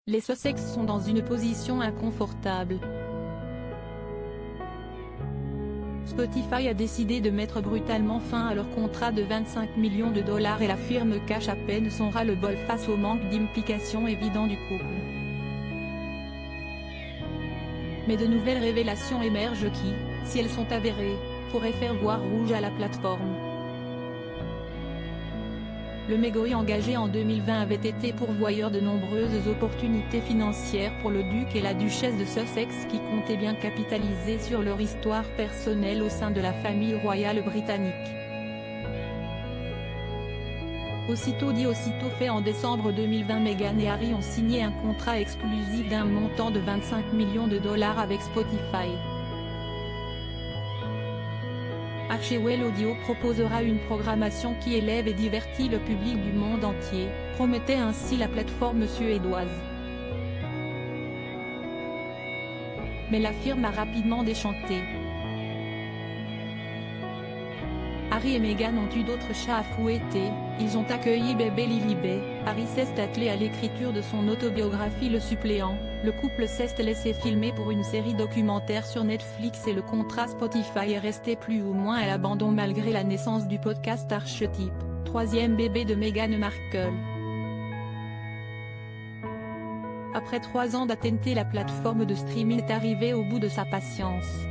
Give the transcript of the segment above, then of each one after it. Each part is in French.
Les Sussex sont dans une position inconfortable. Spotify a décidé de mettre brutalement fin à leur contrat de 25 millions de dollars et la firme cache à peine son ras-le-bol face au manque d'implication évident du couple. Mais de nouvelles révélations émergent qui, si elles sont avérées, pourraient faire voir rouge à la plateforme. Le mégoï engagé en 2020 avait été pourvoyeur de nombreuses opportunités financières pour le duc et la duchesse de Sussex qui comptaient bien capitaliser sur leur histoire personnelle au sein de la famille royale britannique. Aussitôt dit aussitôt fait, en décembre 2020, Meghan et Harry ont signé un contrat exclusif d'un montant de 25 millions de dollars avec Spotify. Archewell Audio proposera une programmation qui élève et divertit le public du monde entier, promettait ainsi la plateforme suédoise. Mais la firme a rapidement déchanté. Harry et Meghan ont eu d'autres chats à fouetter, ils ont accueilli bébé Lilibet, Harry s'est attelé à l'écriture de son autobiographie Le Suppléant, le couple s'est laissé filmer pour une série documentaire sur Netflix et le contrat Spotify est resté plus ou moins à l'abandon malgré la naissance du podcast Archetype, troisième bébé de Meghan Markle. Après 3 ans d'attenter, la plateforme de streaming est arrivée au bout de sa patience.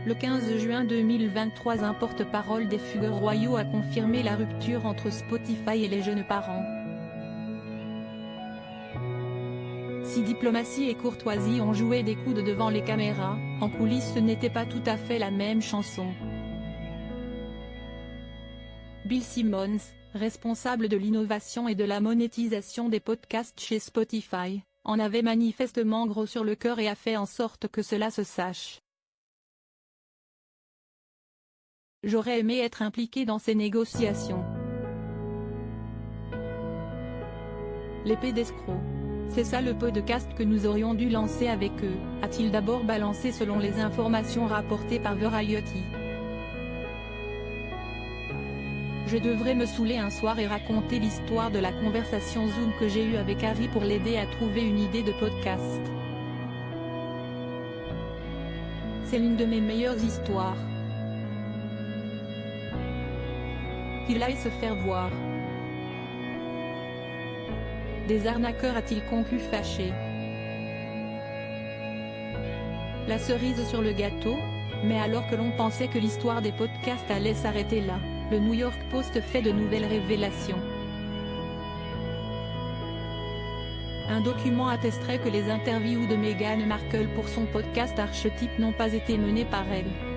Le 15 juin 2023, un porte-parole des fugueurs royaux a confirmé la rupture entre Spotify et les jeunes parents. Si diplomatie et courtoisie ont joué des coudes devant les caméras, en coulisses ce n'était pas tout à fait la même chanson. Bill Simmons, responsable de l'innovation et de la monétisation des podcasts chez Spotify, en avait manifestement gros sur le cœur et a fait en sorte que cela se sache. J'aurais aimé être impliqué dans ces négociations. L'épée d'escroc. C'est ça le podcast que nous aurions dû lancer avec eux, a-t-il d'abord balancé selon les informations rapportées par Variety. Je devrais me saouler un soir et raconter l'histoire de la conversation Zoom que j'ai eue avec Harry pour l'aider à trouver une idée de podcast. C'est l'une de mes meilleures histoires. Qu'il aille se faire voir. Des arnaqueurs, a-t-il conclu fâché. La cerise sur le gâteau, mais alors que l'on pensait que l'histoire des podcasts allait s'arrêter là, le New York Post fait de nouvelles révélations. Un document attesterait que les interviews de Meghan Markle pour son podcast Archetype n'ont pas été menées par elle.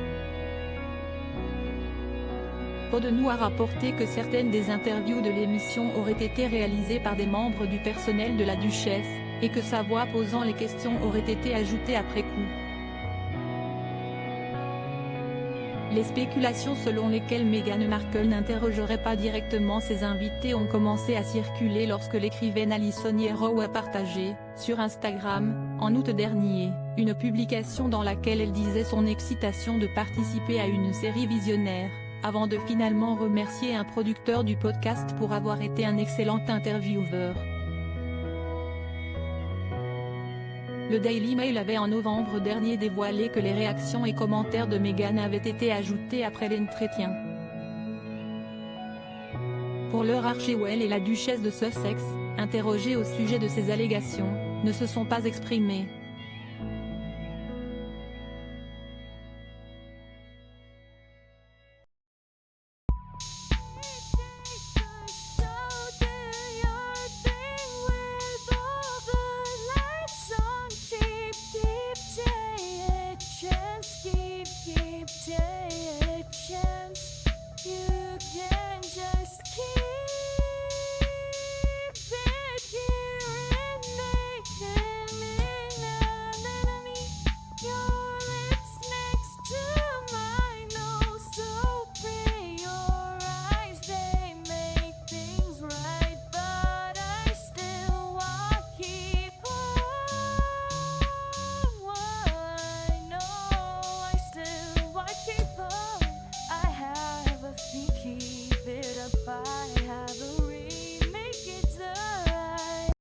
Podnews a rapporté que certaines des interviews de l'émission auraient été réalisées par des membres du personnel de la duchesse, et que sa voix posant les questions aurait été ajoutée après coup. Les spéculations selon lesquelles Meghan Markle n'interrogerait pas directement ses invités ont commencé à circuler lorsque l'écrivaine Alison Yarrow a partagé, sur Instagram, en août dernier, une publication dans laquelle elle disait son excitation de participer à une série visionnaire, avant de finalement remercier un producteur du podcast pour avoir été un excellent intervieweur. Le Daily Mail avait en novembre dernier dévoilé que les réactions et commentaires de Meghan avaient été ajoutés après l'entretien. Pour l'heure, Archewell et la duchesse de Sussex, interrogés au sujet de ces allégations, ne se sont pas exprimés.